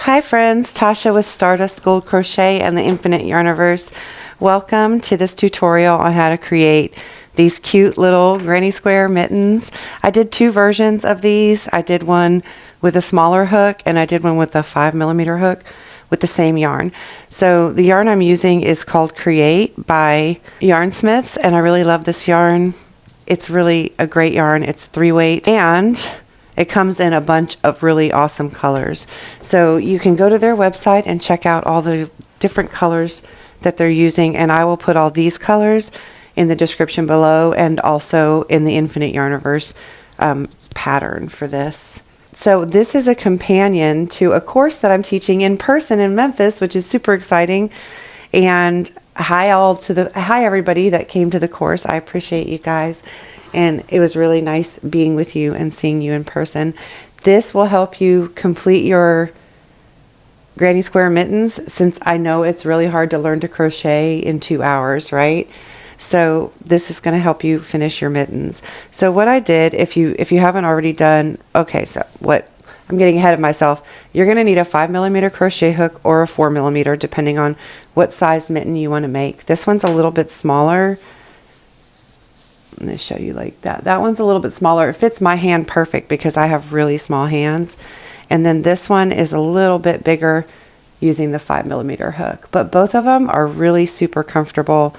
Hi friends, Tasha with Stardust Gold Crochet and the Infinite Yarniverse. Welcome to this tutorial on how to create these cute little granny square mittens. I did two versions of these. I did one with a smaller hook and I did one with a 5mm hook with the same yarn. So the yarn I'm using is called Create by Yarnsmiths, and I really love this yarn. It's really a great yarn. It's 3-weight and it comes in a bunch of really awesome colors. So you can go to their website and check out all the different colors that they're using, and I will put all these colors in the description below and also in the Infinite Yarniverse pattern for this. So this is a companion to a course that I'm teaching in person in Memphis, which is super exciting. And hi everybody that came to the course. I appreciate you guys. And it was really nice being with you and seeing you in person. This will help you complete your granny square mittens, since I know it's really hard to learn to crochet in 2 hours, right? So this is going to help you finish your mittens. So what I did, if you haven't already done, okay, so what, I'm getting ahead of myself. You're going to need a 5mm crochet hook or a 4mm, depending on what size mitten you want to make. This one's a little bit smaller. I'm going to show you like that. That one's a little bit smaller. It fits my hand perfect because I have really small hands. And then this one is a little bit bigger using the 5mm hook. But both of them are really super comfortable.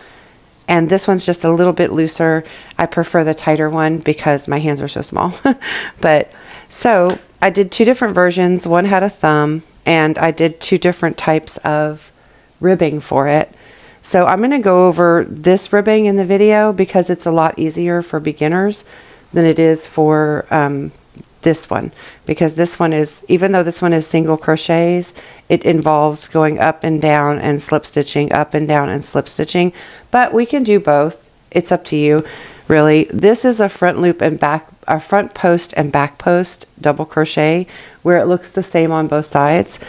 And this one's just a little bit looser. I prefer the tighter one because my hands are so small. But so I did two different versions. One had a thumb, and I did two different types of ribbing for it. So I'm going to go over this ribbing in the video because it's a lot easier for beginners than it is for this one, because this one is, even though this one is single crochets, it involves going up and down and slip stitching, up and down and slip stitching, but we can do both. It's up to you, really. This is a front loop and back, a front post and back post double crochet, where it looks the same on both sides.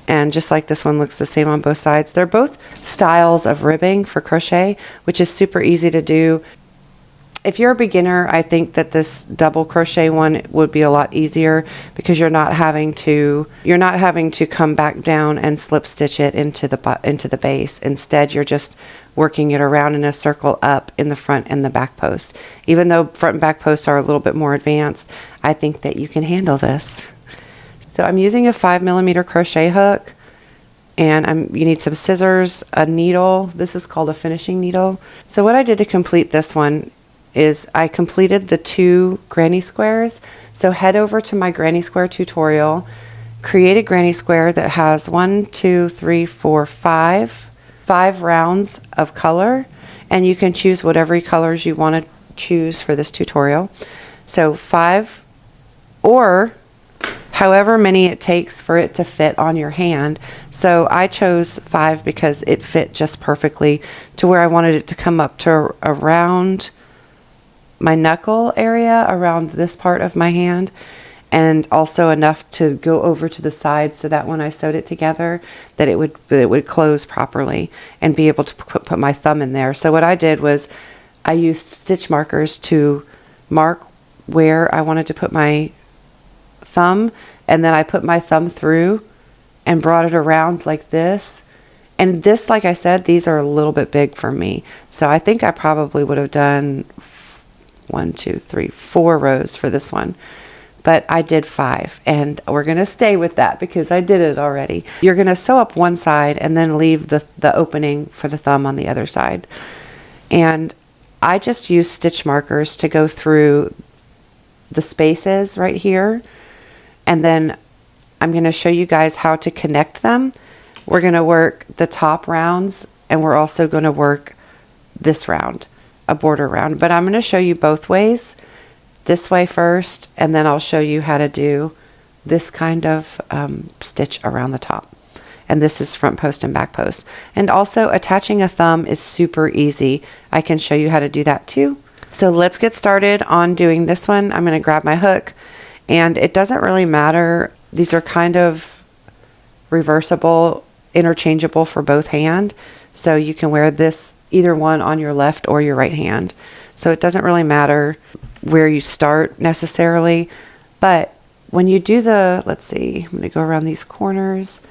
And just like this one looks the same on both sides. They're both styles of ribbing for crochet, which is super easy to do. If you're a beginner, I think that this double crochet one would be a lot easier because you're not having to come back down and slip stitch it into the base. Instead, you're just working it around in a circle up in the front and the back post. Even though front and back posts are a little bit more advanced, I think that you can handle this. So I'm using a 5mm crochet hook, and you need some scissors, a needle. This is called a finishing needle. So what I did to complete this one is I completed the 2 granny squares. So head over to my granny square tutorial, create a granny square that has 5 rounds of color, and you can choose whatever colors you want to choose for this tutorial. So 5, or however many it takes for it to fit on your hand. So I chose 5 because it fit just perfectly to where I wanted it to come up to around my knuckle area, around this part of my hand, and also enough to go over to the side so that when I sewed it together that it would close properly and be able to put my thumb in there. So what I did was I used stitch markers to mark where I wanted to put my thumb, and then I put my thumb through and brought it around like this. And this, like I said, these are a little bit big for me, so I think I probably would have done 4 rows for this one, but I did 5, and we're going to stay with that because I did it already. You're going to sew up one side and then leave the opening for the thumb on the other side. And I just use stitch markers to go through the spaces right here. And then I'm going to show you guys how to connect them. We're going to work the top rounds, and we're also going to work this round, a border round. But I'm going to show you both ways, this way first, and then I'll show you how to do this kind of stitch around the top. And this is front post and back post. And also attaching a thumb is super easy. I can show you how to do that too. So let's get started on doing this one. I'm going to grab my hook. And it doesn't really matter. These are kind of reversible, interchangeable for both hand. So you can wear this, either one, on your left or your right hand. So it doesn't really matter where you start necessarily, but when you do the, let's see, I'm going to go around these corners.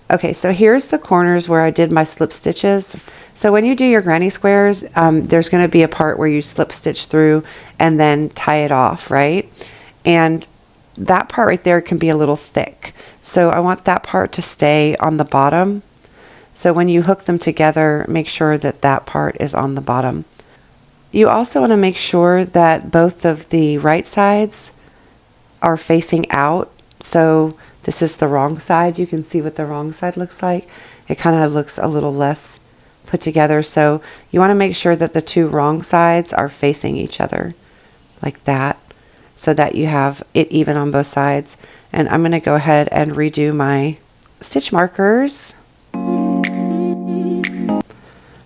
Okay, so here's the corners where I did my slip stitches. So when you do your granny squares, there's going to be a part where you slip stitch through and then tie it off, right? And that part right there can be a little thick. So I want that part to stay on the bottom. So when you hook them together, make sure that that part is on the bottom. You also want to make sure that both of the right sides are facing out. So this is the wrong side. You can see what the wrong side looks like. It kind of looks a little less put together. So you want to make sure that the two wrong sides are facing each other like that, so that you have it even on both sides. And I'm going to go ahead and redo my stitch markers.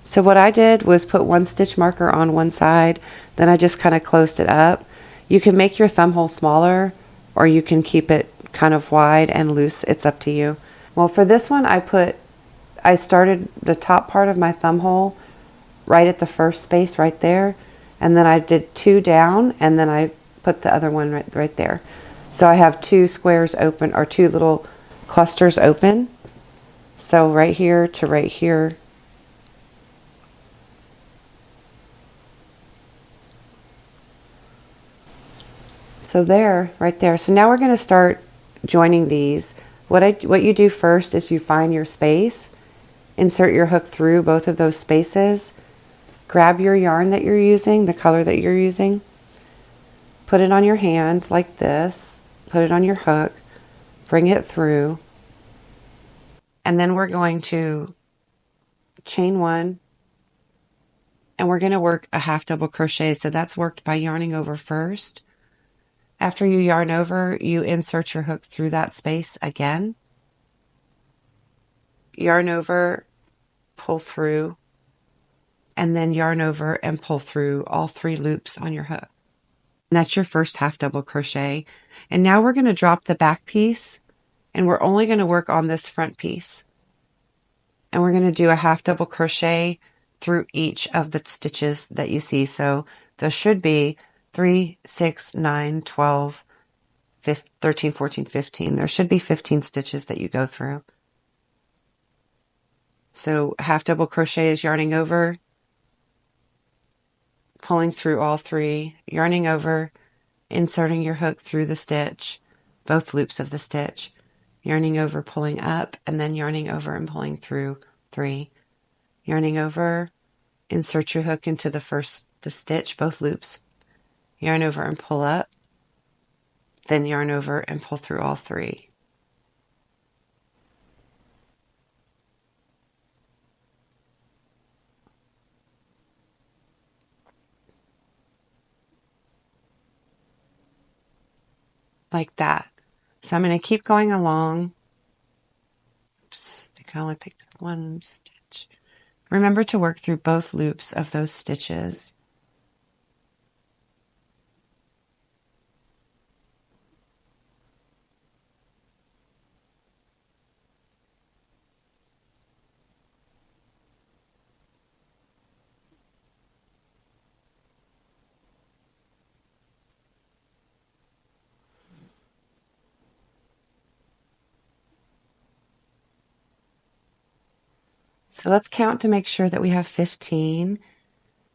So what I did was put one stitch marker on one side, then I just kind of closed it up. You can make your thumb hole smaller, or you can keep it kind of wide and loose. It's up to you. Well, for this one, I started the top part of my thumb hole right at the first space right there, and then I did 2 down, and then I put the other one right there. So I have 2 squares open, or 2 little clusters open. So right here to right here. So there, right there. So now we're going to start joining these. What you do first is you find your space, insert your hook through both of those spaces, grab your yarn that you're using, the color that you're using, put it on your hand like this, put it on your hook, bring it through, and then we're going to chain 1, and we're going to work a half double crochet. So that's worked by yarning over first. After you yarn over, you insert your hook through that space again, yarn over, pull through, and then yarn over and pull through all 3 loops on your hook. And that's your first half double crochet. And now we're going to drop the back piece, and we're only going to work on this front piece. And we're going to do a half double crochet through each of the stitches that you see. So there should be 3, 6, 9, 12, 13, 14, 15. There should be 15 stitches that you go through. So half double crochet is yarning over, pulling through all 3, yarning over, inserting your hook through the stitch, both loops of the stitch, yarning over, pulling up, and then yarning over and pulling through 3, yarning over, insert your hook into the stitch, both loops, yarn over and pull up, then yarn over and pull through all 3. Like that. So I'm going to keep going along. Oops, I can only pick up 1 stitch. Remember to work through both loops of those stitches. So let's count to make sure that we have 15.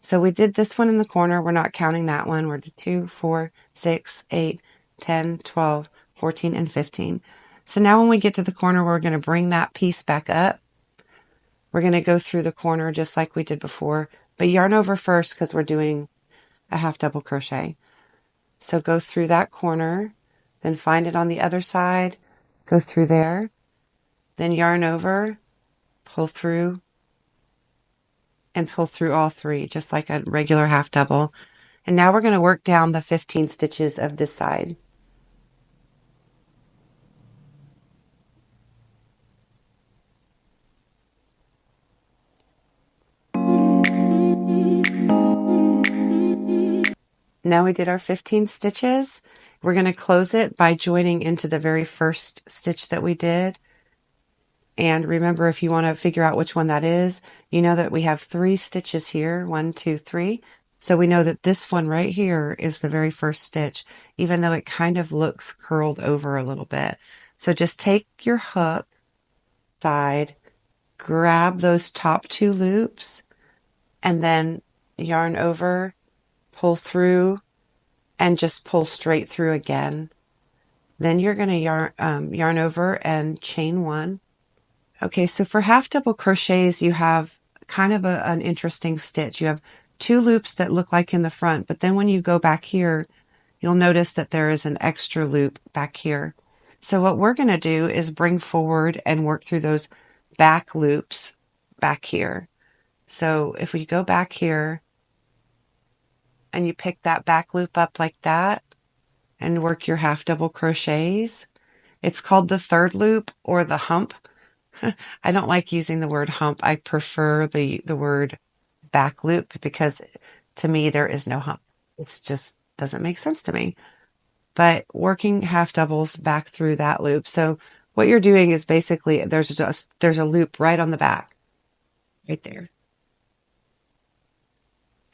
So we did this one in the corner. We're not counting that one. We're 2, 4, 6, 8, 10, 12, 14, and 15. So now when we get to the corner, we're going to bring that piece back up. We're going to go through the corner just like we did before, but yarn over first because we're doing a half double crochet. So go through that corner, then find it on the other side, go through there, then yarn over, pull through, and pull through all 3, just like a regular half double. And now we're going to work down the 15 stitches of this side. Now we did our 15 stitches. We're going to close it by joining into the very first stitch that we did. And remember, if you want to figure out which one that is, you know that we have 3 stitches here, 1, 2, 3, So we know that this one right here is the very first stitch, even though it kind of looks curled over a little bit. So just take your hook side, grab those top 2 loops, and then yarn over, pull through, and just pull straight through again. Then you're going to yarn over and chain 1. Okay, so for half double crochets, you have kind of an interesting stitch. You have 2 loops that look like in the front, but then when you go back here, you'll notice that there is an extra loop back here. So what we're going to do is bring forward and work through those back loops back here. So if we go back here and you pick that back loop up like that and work your half double crochets, it's called the third loop or the hump. I don't like using the word hump. I prefer the word back loop because to me there is no hump. It's just doesn't make sense to me. But working half doubles back through that loop. So what you're doing is basically there's a loop right on the back, right there.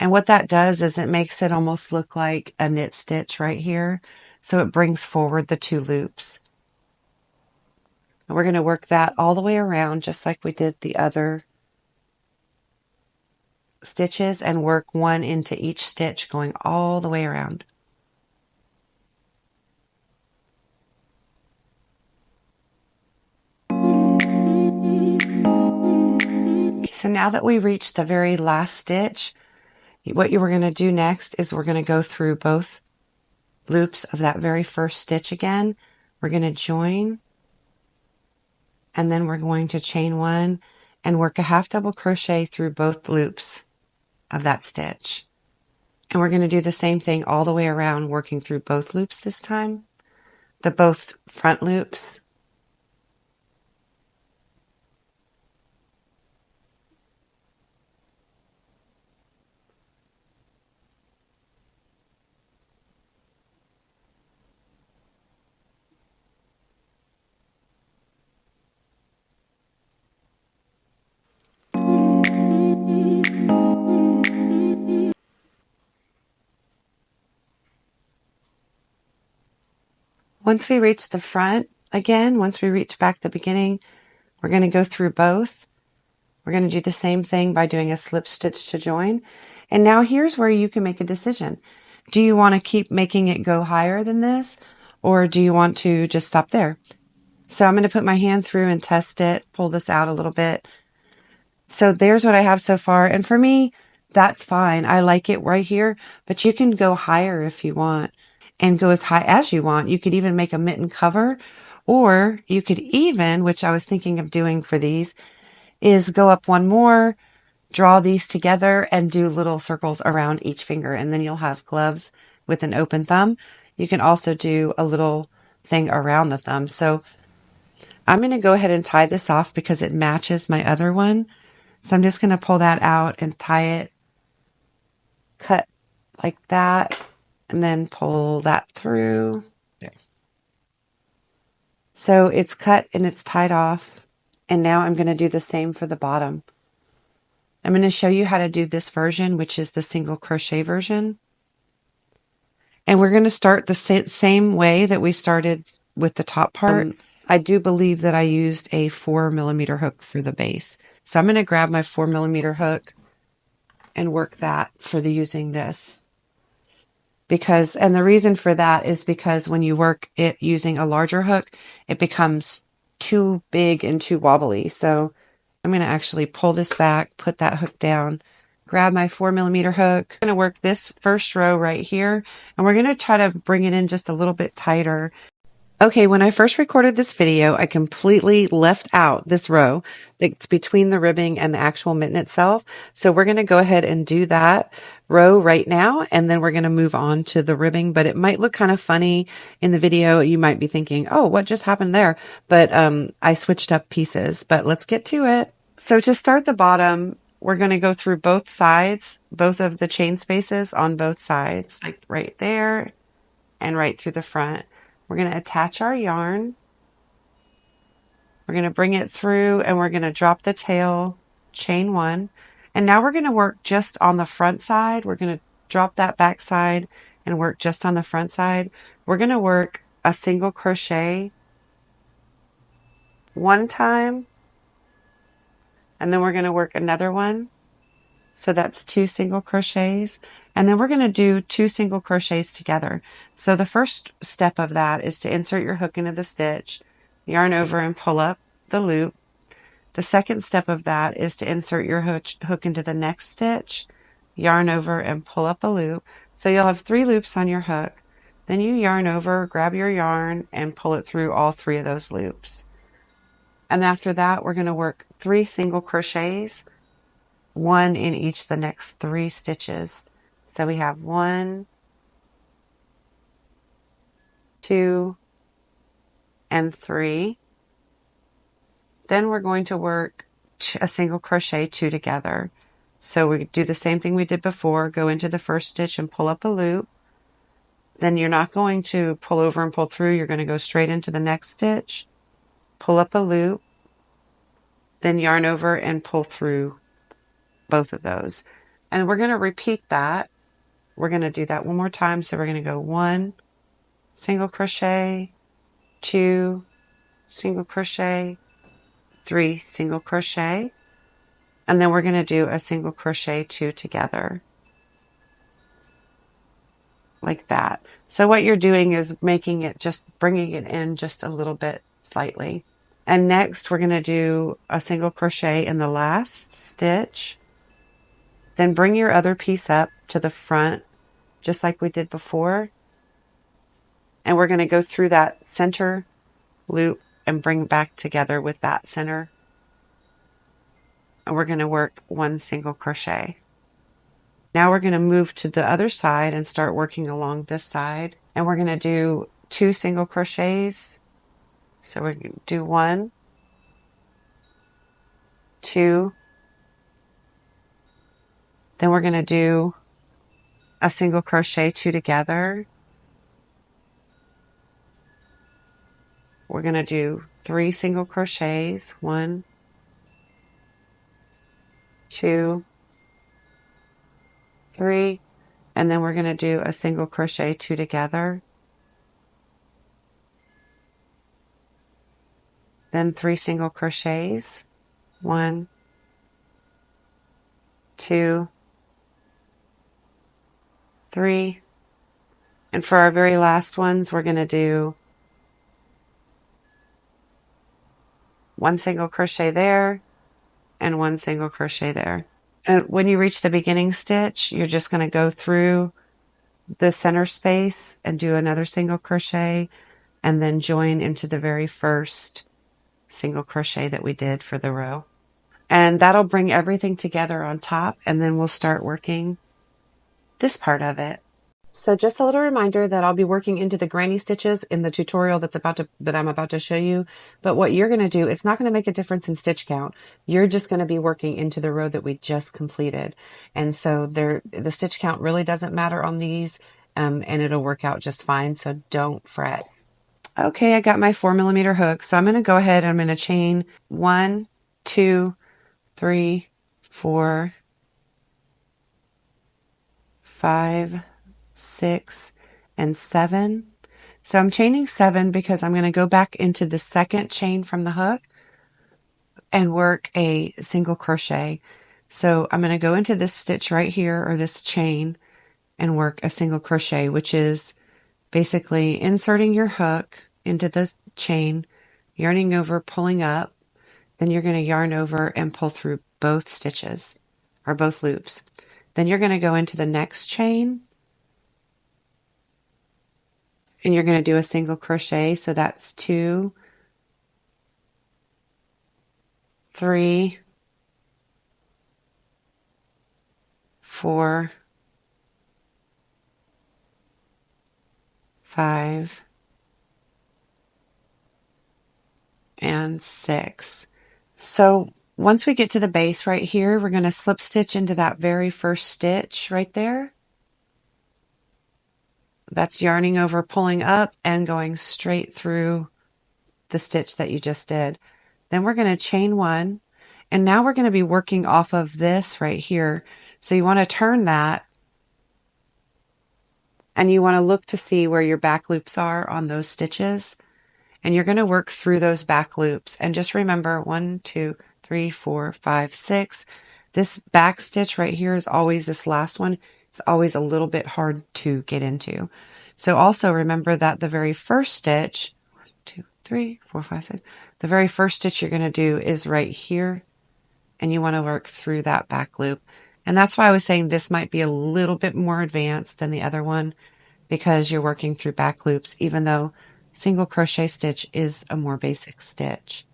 And what that does is it makes it almost look like a knit stitch right here. So it brings forward the 2 loops. And we're going to work that all the way around just like we did the other stitches and work 1 into each stitch going all the way around. So now that we reached the very last stitch, what you were going to do next is we're going to go through both loops of that very first stitch again. We're going to join, and then we're going to chain 1 and work a half double crochet through both loops of that stitch. And we're going to do the same thing all the way around, working through both loops this time, the both front loops. Once we reach the front, again, once we reach back the beginning, we're going to go through both. We're going to do the same thing by doing a slip stitch to join. And now here's where you can make a decision. Do you want to keep making it go higher than this, or do you want to just stop there? So I'm going to put my hand through and test it, pull this out a little bit. So there's what I have so far. And for me, that's fine. I like it right here, but you can go higher if you want and go as high as you want. You could even make a mitten cover, or you could even, which I was thinking of doing for these, is go up 1 more, draw these together and do little circles around each finger. And then you'll have gloves with an open thumb. You can also do a little thing around the thumb. So I'm going to go ahead and tie this off because it matches my other one. So I'm just going to pull that out and tie it, cut like that, and then pull that through. There. So it's cut and it's tied off. And now I'm going to do the same for the bottom. I'm going to show you how to do this version, which is the single crochet version. And we're going to start the same way that we started with the top part. I do believe that I used a 4mm hook for the base. So I'm going to grab my 4mm hook and work that for using this. And the reason for that is because when you work it using a larger hook, it becomes too big and too wobbly. So I'm going to actually pull this back, put that hook down, grab my 4mm hook. I'm going to work this first row right here, and we're going to try to bring it in just a little bit tighter. Okay, when I first recorded this video, I completely left out this row that's between the ribbing and the actual mitten itself. So we're going to go ahead and do that row right now, and then we're going to move on to the ribbing. But it might look kind of funny in the video. You might be thinking, oh, what just happened there? But I switched up pieces, but let's get to it. So to start the bottom, we're going to go through both sides, both of the chain spaces on both sides, like right there and right through the front. We're going to attach our yarn. We're going to bring it through and we're going to drop the tail, chain 1. And now we're going to work just on the front side. We're going to drop that back side and work just on the front side. We're going to work a single crochet one time, and then we're going to work another one. So that's 2 single crochets, and then we're going to do 2 single crochets together. So the first step of that is to insert your hook into the stitch, yarn over and pull up the loop. The second step of that is to insert your hook into the next stitch, yarn over and pull up a loop. So you'll have 3 loops on your hook. Then you yarn over, grab your yarn, and pull it through all 3 of those loops. And after that, we're going to work 3 single crochets, 1 in each of the next 3 stitches. So we have 1, 2, and 3. Then we're going to work a single crochet 2 together. So we do the same thing we did before, go into the first stitch and pull up a loop. Then you're not going to pull over and pull through, you're going to go straight into the next stitch, pull up a loop, then yarn over and pull through both of those. And we're going to repeat that. We're going to do that one more time. So we're going to go 1 single crochet, 2 single crochet, 3 single crochet, and then we're going to do a single crochet 2 together, like that. So what you're doing is making it, just bringing it in just a little bit slightly. And next we're going to do a single crochet in the last stitch, then bring your other piece up to the front just like we did before, and we're going to go through that center loop and bring back together with that center, and we're going to work 1 single crochet. Now we're going to move to the other side and start working along this side, and we're going to do 2 single crochets. So we're going to do 1, 2, then we're going to do a single crochet 2 together. We're going to do 3 single crochets, 1, 2, 3, and then we're going to do a single crochet 2 together, then 3 single crochets, 1, 2, 3, and for our very last ones we're going to do 1 single crochet there and 1 single crochet there. And when you reach the beginning stitch, you're just going to go through the center space and do another single crochet and then join into the very first single crochet that we did for the row. And that'll bring everything together on top, and then we'll start working this part of it. So just a little reminder that I'll be working into the granny stitches in the tutorial that I'm about to show you. But what you're going to do, it's not going to make a difference in stitch count. You're just going to be working into the row that we just completed. And so the stitch count really doesn't matter on these, and it'll work out just fine. So don't fret. Okay, I got my 4mm hook. So I'm going to go ahead and I'm going to chain 1, 2, 3, 4, 5, 6, and 7. So I'm chaining 7 because I'm going to go back into the second chain from the hook and work a single crochet. So I'm going to go into this stitch right here, or this chain, and work a single crochet, which is basically inserting your hook into the chain, yarning over, pulling up, then you're going to yarn over and pull through both stitches, or both loops. Then you're going to go into the next chain, and you're going to do a single crochet. So that's 2, 3, 4, 5, and 6. So once we get to the base right here, we're going to slip stitch into that very first stitch right there. That's yarning over, pulling up, and going straight through the stitch that you just did. Then we're going to chain 1, and now we're going to be working off of this right here. So you want to turn that and you want to look to see where your back loops are on those stitches. And you're going to work through those back loops. And just remember 1, 2, 3, 4, 5, 6. This back stitch right here is always this last one. It's always a little bit hard to get into. So also remember that the very first stitch, 1, 2, 3, 4, 5, 6, the very first stitch you're going to do is right here. And you want to work through that back loop. And that's why I was saying this might be a little bit more advanced than the other one, because you're working through back loops, even though single crochet stitch is a more basic stitch.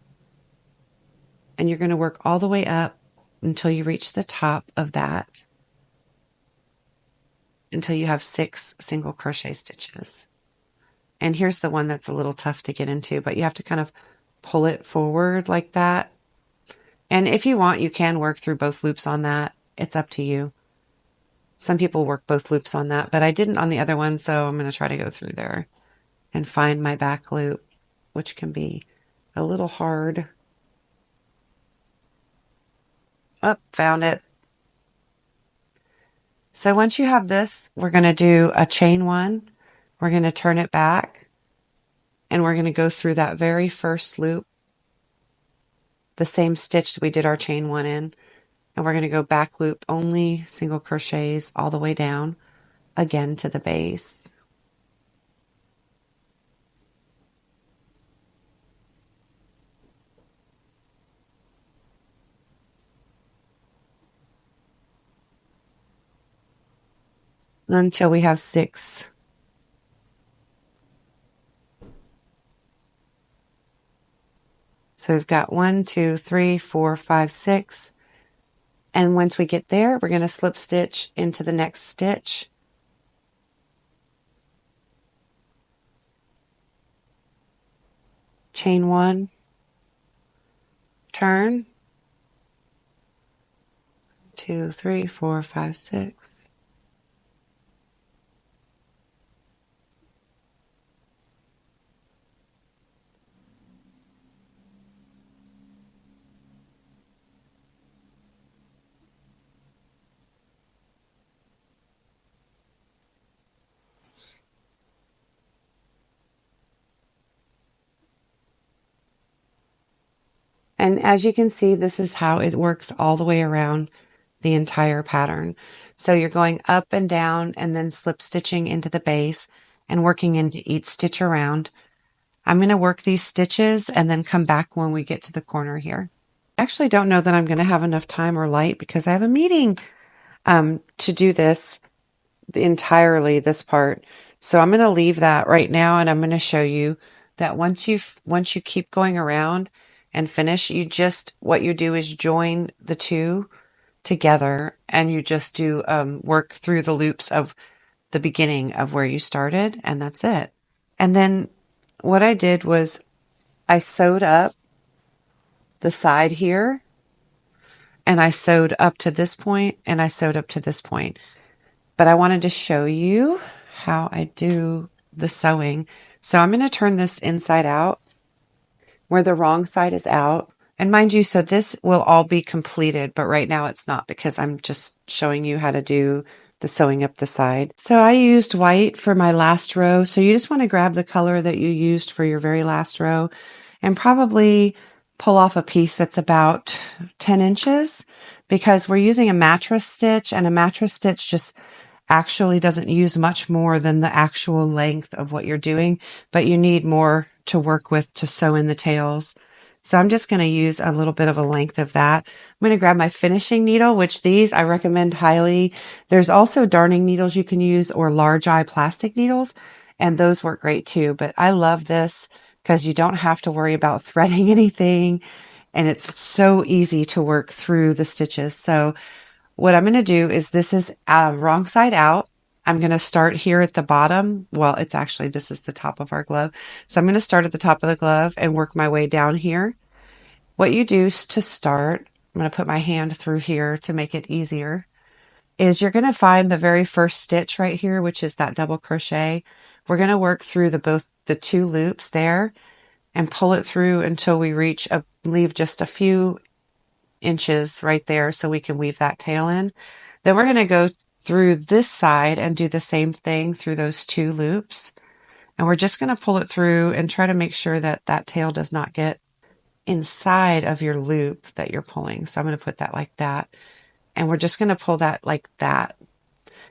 And you're going to work all the way up until you reach the top of that, until you have 6 single crochet stitches. And here's the one that's a little tough to get into, but you have to kind of pull it forward like that. And if you want, you can work through both loops on that. It's up to you. Some people work both loops on that, but I didn't on the other one, so I'm going to try to go through there and find my back loop, which can be a little hard. Oh, found it. So once you have this, we're going to do a chain 1. We're going to turn it back, and we're going to go through that very first loop, the same stitch that we did our chain 1 in. And we're going to go back loop only single crochets all the way down again to the base. Until we have 6. So we've got 1, 2, 3, 4, 5, 6. And once we get there, we're going to slip stitch into the next stitch. Chain 1, turn, 2, 3, 4, 5, 6. And as you can see, this is how it works all the way around the entire pattern. So you're going up and down and then slip stitching into the base and working into each stitch around. I'm going to work these stitches and then come back when we get to the corner here. I actually don't know that I'm going to have enough time or light because I have a meeting to do this entirely, this part. So I'm going to leave that right now, and I'm going to show you that once you keep going around and finish, what you do is join the two together, and you just do work through the loops of the beginning of where you started, and that's it. And then what I did was I sewed up the side here, and I sewed up to this point, and I sewed up to this point. But I wanted to show you how I do the sewing. So I'm going to turn this inside out where the wrong side is out. And mind you, so this will all be completed, but right now it's not because I'm just showing you how to do the sewing up the side. So I used white for my last row. So you just want to grab the color that you used for your very last row and probably pull off a piece that's about 10 inches because we're using a mattress stitch, and a mattress stitch just actually doesn't use much more than the actual length of what you're doing, but you need more to work with to sew in the tails. So I'm just going to use a little bit of a length of that. I'm going to grab my finishing needle, which these I recommend highly. There's also darning needles you can use or large eye plastic needles, and those work great too. But I love this because you don't have to worry about threading anything, and it's so easy to work through the stitches. So what I'm going to do is this is wrong side out. I'm going to start here at the bottom. Well, this is the top of our glove. So I'm going to start at the top of the glove and work my way down here. What you do to start, I'm going to put my hand through here to make it easier, is you're going to find the very first stitch right here, which is that double crochet. We're going to work through the two loops there and pull it through until we leave just a few inches right there so we can weave that tail in. Then we're going to go through this side and do the same thing through those 2 loops. And we're just going to pull it through and try to make sure that that tail does not get inside of your loop that you're pulling. So I'm going to put that like that. And we're just going to pull that like that.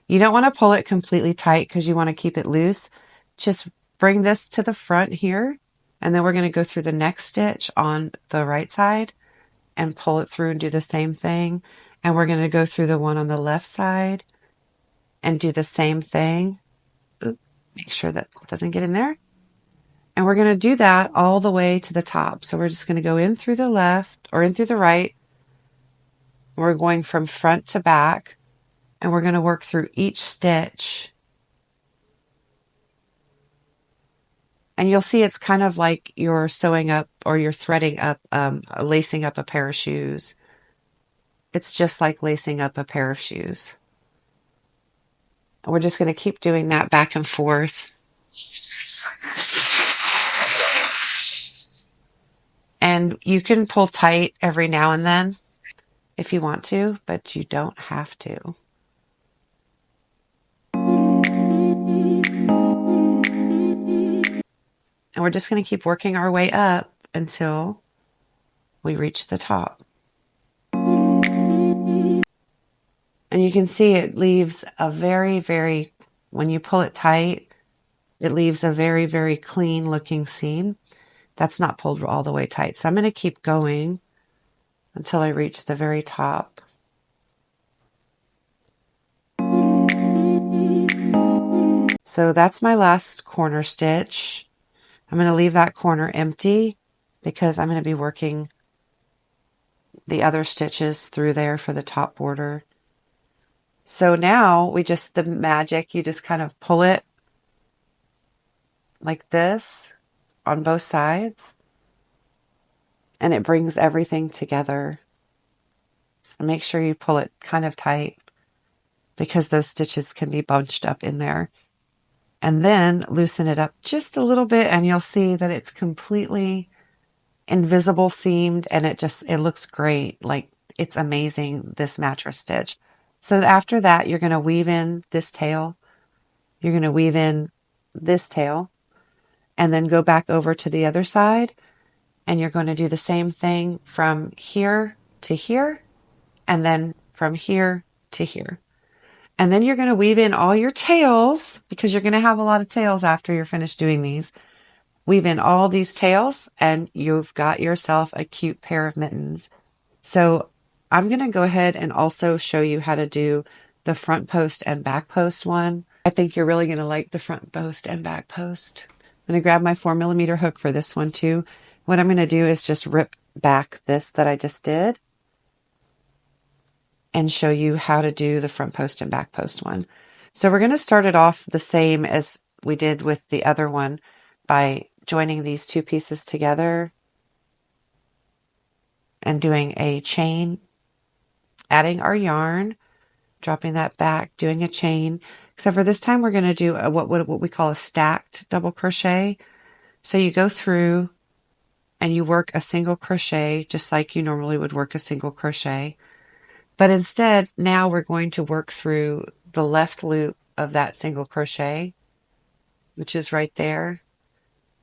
You don't want to pull it completely tight because you want to keep it loose. Just bring this to the front here. And then we're going to go through the next stitch on the right side and pull it through and do the same thing. And we're going to go through the one on the left side and do the same thing. Oop, make sure that doesn't get in there. And we're going to do that all the way to the top. So we're just going to go in through the left or in through the right. We're going from front to back, and we're going to work through each stitch. And you'll see it's kind of like you're sewing up or you're threading up, lacing up a pair of shoes. It's just like lacing up a pair of shoes. And we're just going to keep doing that back and forth. And you can pull tight every now and then if you want to, but you don't have to. And we're just going to keep working our way up until we reach the top. And you can see it leaves a very, when you pull it tight, it leaves a very clean looking seam. That's not pulled all the way tight. So I'm going to keep going until I reach the very top. So that's my last corner stitch. I'm going to leave that corner empty because I'm going to be working the other stitches through there for the top border. So now the magic, you just kind of pull it like this on both sides, and it brings everything together. And make sure you pull it kind of tight because those stitches can be bunched up in there. And then loosen it up just a little bit, and you'll see that it's completely invisible seamed, and it looks great. Like, it's amazing, this mattress stitch. So after that, you're going to weave in this tail. You're going to weave in this tail, and then go back over to the other side, and you're going to do the same thing from here to here, and then from here to here. And then you're going to weave in all your tails, because you're going to have a lot of tails after you're finished doing these. Weave in all these tails, and you've got yourself a cute pair of mittens. So I'm going to go ahead and also show you how to do the front post and back post one. I think you're really going to like the front post and back post. I'm going to grab my 4mm hook for this one too. What I'm going to do is just rip back this that I just did and show you how to do the front post and back post one. So we're going to start it off the same as we did with the other one by joining these 2 pieces together and doing a chain, adding our yarn, dropping that back, doing a chain, except for this time we're going to do what we call a stacked double crochet. So you go through and you work a single crochet just like you normally would work a single crochet. But instead, now we're going to work through the left loop of that single crochet, which is right there.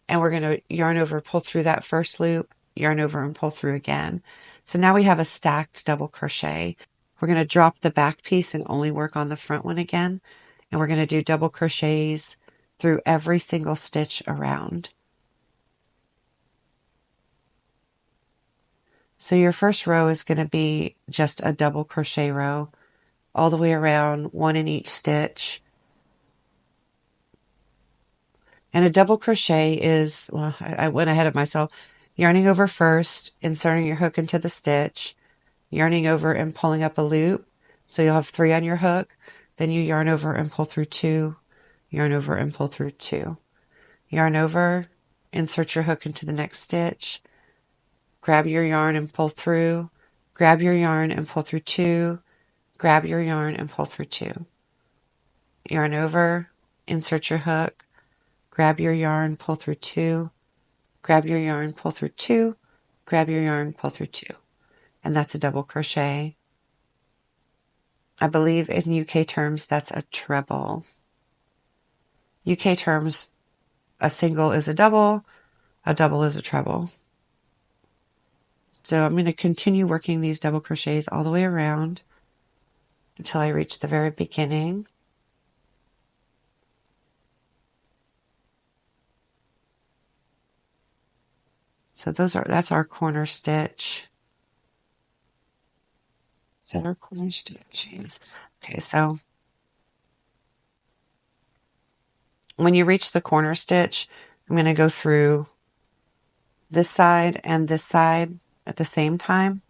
And we're going to yarn over, pull through that first loop, yarn over and pull through again. So now we have a stacked double crochet. We're going to drop the back piece and only work on the front one again. And we're going to do double crochets through every single stitch around. So your first row is going to be just a double crochet row all the way around, 1 in each stitch. And a double crochet is, well, I went ahead of myself, yarning over first, inserting your hook into the stitch, yarning over and pulling up a loop. So you'll have 3 on your hook. Then you yarn over and pull through 2, yarn over and pull through 2. Yarn over, insert your hook into the next stitch, grab your yarn and pull through, grab your yarn and pull through 2, grab your yarn and pull through 2. Yarn over, insert your hook, grab your yarn, pull through 2, grab your yarn, pull through 2, grab your yarn, pull through 2. And that's a double crochet. I believe in UK terms that's a treble. UK terms, a single is a double is a treble. So I'm going to continue working these double crochets all the way around until I reach the very beginning. So that's our corner stitch. Is that our corner stitch? Yes. Okay, so when you reach the corner stitch, I'm going to go through this side and this side at the same time.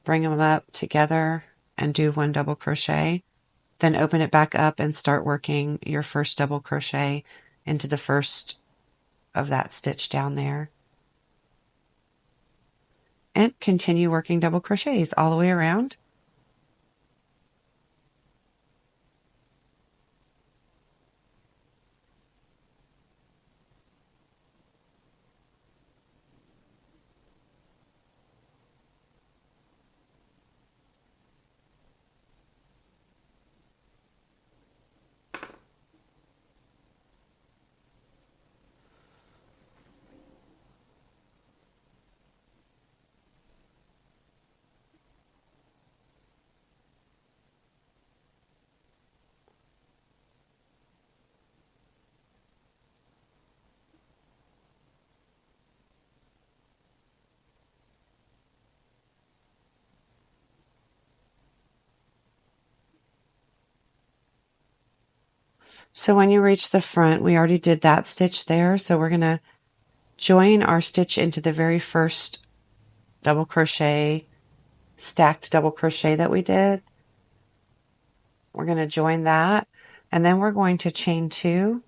Bring them up together and do one double crochet. Then open it back up and start working your first double crochet into the first of that stitch down there. And continue working double crochets all the way around. So when you reach the front, we already did that stitch there. So we're going to join our stitch into the very first double crochet, stacked double crochet that we did. We're going to join that, and then we're going to chain 2.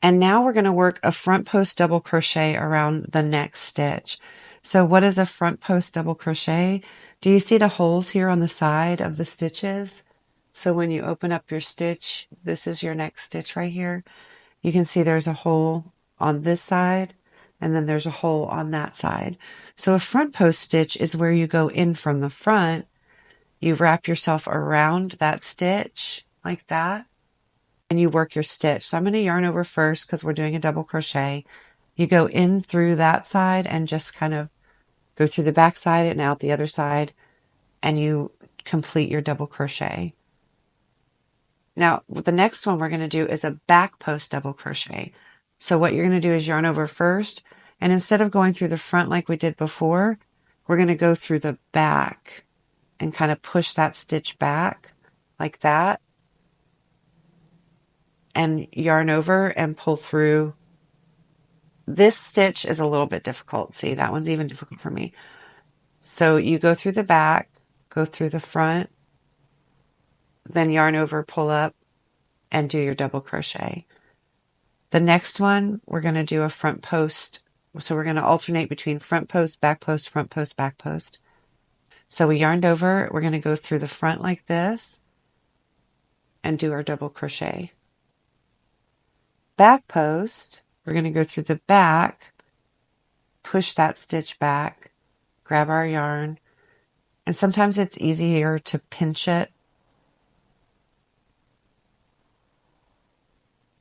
And now we're going to work a front post double crochet around the next stitch. So what is a front post double crochet? Do you see the holes here on the side of the stitches? So when you open up your stitch, this is your next stitch right here. You can see there's a hole on this side, and then there's a hole on that side. So a front post stitch is where you go in from the front. You wrap yourself around that stitch like that, and you work your stitch. So I'm going to yarn over first because we're doing a double crochet. You go in through that side and just kind of go through the back side and out the other side, and you complete your double crochet. Now, the next one we're going to do is a back post double crochet. So what you're going to do is yarn over first, and instead of going through the front like we did before, we're going to go through the back and kind of push that stitch back like that, and yarn over and pull through. This stitch is a little bit difficult. See, that one's even difficult for me. So you go through the back, go through the front, then yarn over, pull up, and do your double crochet. The next one, we're going to do a front post. So we're going to alternate between front post, back post, front post, back post. So we yarned over, we're going to go through the front like this and do our double crochet. Back post, we're going to go through the back, push that stitch back, grab our yarn, and sometimes it's easier to pinch it.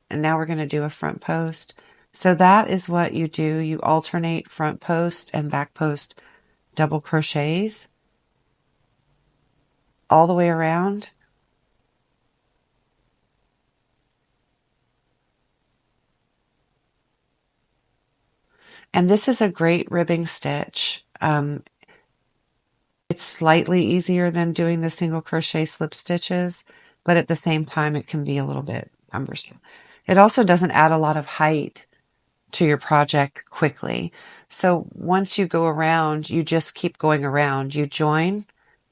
And now we're going to do a front post. So that is what you do. You alternate front post and back post double crochets all the way around. And this is a great ribbing stitch. It's slightly easier than doing the single crochet slip stitches, but at the same time, it can be a little bit cumbersome. It also doesn't add a lot of height to your project quickly. So once you go around, you just keep going around. You join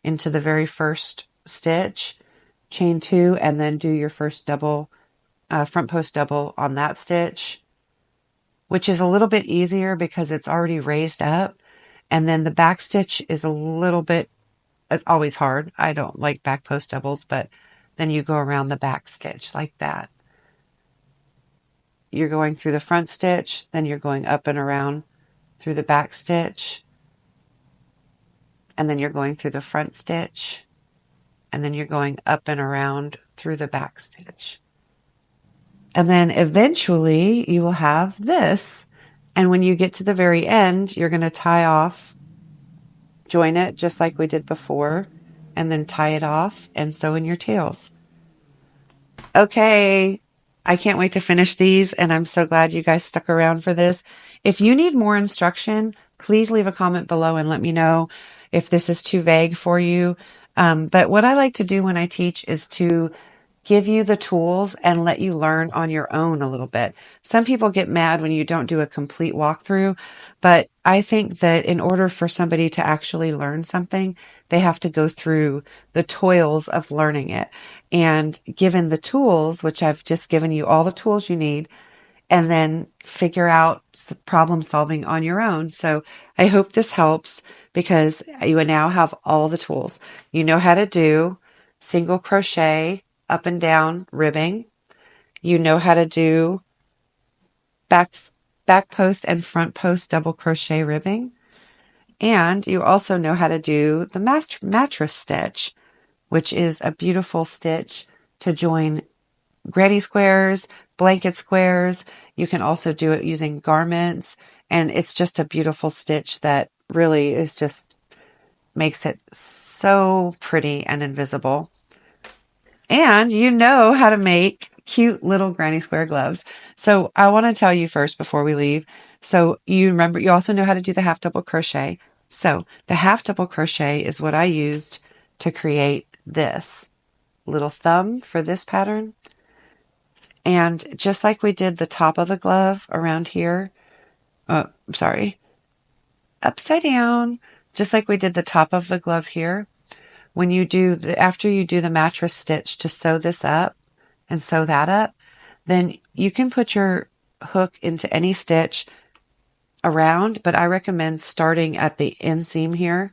into the very first stitch, chain 2, and then do your first double, front post double on that stitch, which is a little bit easier because it's already raised up. And then the back stitch is a little bit, it's always hard. I don't like back post doubles, but then you go around the back stitch like that. You're going through the front stitch, then you're going up and around through the back stitch. and then you're going through the front stitch, and then you're going up and around through the back stitch. And then eventually you will have this. And when you get to the very end, you're going to tie off, join it just like we did before, and then tie it off and sew in your tails. Okay, I can't wait to finish these, and I'm so glad you guys stuck around for this. If you need more instruction, please leave a comment below and let me know if this is too vague for you. But what I like to do when I teach is to give you the tools and let you learn on your own a little bit. Some people get mad when you don't do a complete walkthrough, but I think that in order for somebody to actually learn something, they have to go through the toils of learning it. And given the tools, which I've just given you all the tools you need, and then figure out problem solving on your own. So I hope this helps because you now have all the tools. You know how to do single crochet, up and down ribbing. You know how to do back post and front post double crochet ribbing. And you also know how to do the mattress stitch, which is a beautiful stitch to join granny squares, blanket squares. You can also do it using garments, and it's just a beautiful stitch that really is just makes it so pretty and invisible. And you know how to make cute little granny square gloves. So I want to tell you first before we leave. So you also know how to do the half double crochet. So the half double crochet is what I used to create this little thumb for this pattern. And just like we did the top of the glove around here, upside down, just like we did the top of the glove here, when you do after you do the mattress stitch to sew this up and sew that up, then you can put your hook into any stitch around, but I recommend starting at the inseam here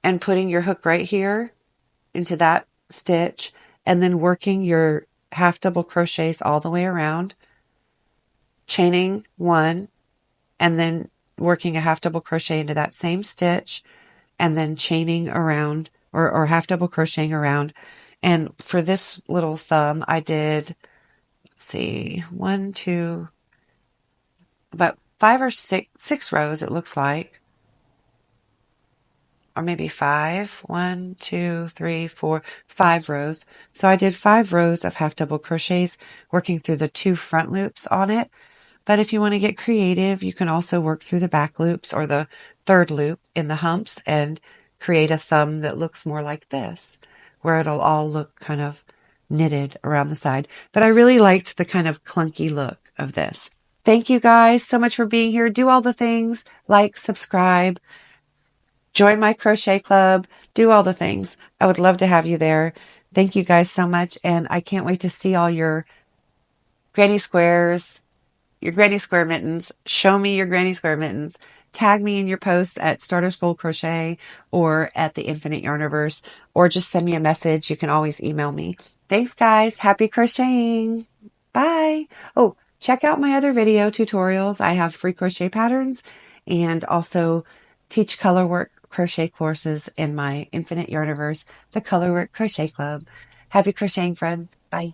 and putting your hook right here into that stitch and then working your half double crochets all the way around, chaining one, and then working a half double crochet into that same stitch, and then chaining around or half double crocheting around. And for this little thumb, I did, let's see, about 5 or 6 rows, it looks like. Or maybe 5. 1, 2, 3, 4, 5 rows. So I did 5 rows of half double crochets working through the 2 front loops on it. But if you want to get creative, you can also work through the back loops or the 3rd loop in the humps and create a thumb that looks more like this, where it'll all look kind of knitted around the side. But I really liked the kind of clunky look of this. Thank you guys so much for being here. Do all the things, like, subscribe, join my crochet club, do all the things. I would love to have you there. Thank you guys so much. And I can't wait to see all your granny squares, your granny square mittens. Show me your granny square mittens. Tag me in your posts at Stardust Gold Crochet or at the Infinite Yarniverse, or just send me a message. You can always email me. Thanks, guys. Happy crocheting. Bye. Oh, check out my other video tutorials. I have free crochet patterns and also teach colorwork crochet courses in my Infinite Yarniverse, the Colorwork Crochet Club. Happy crocheting, friends. Bye.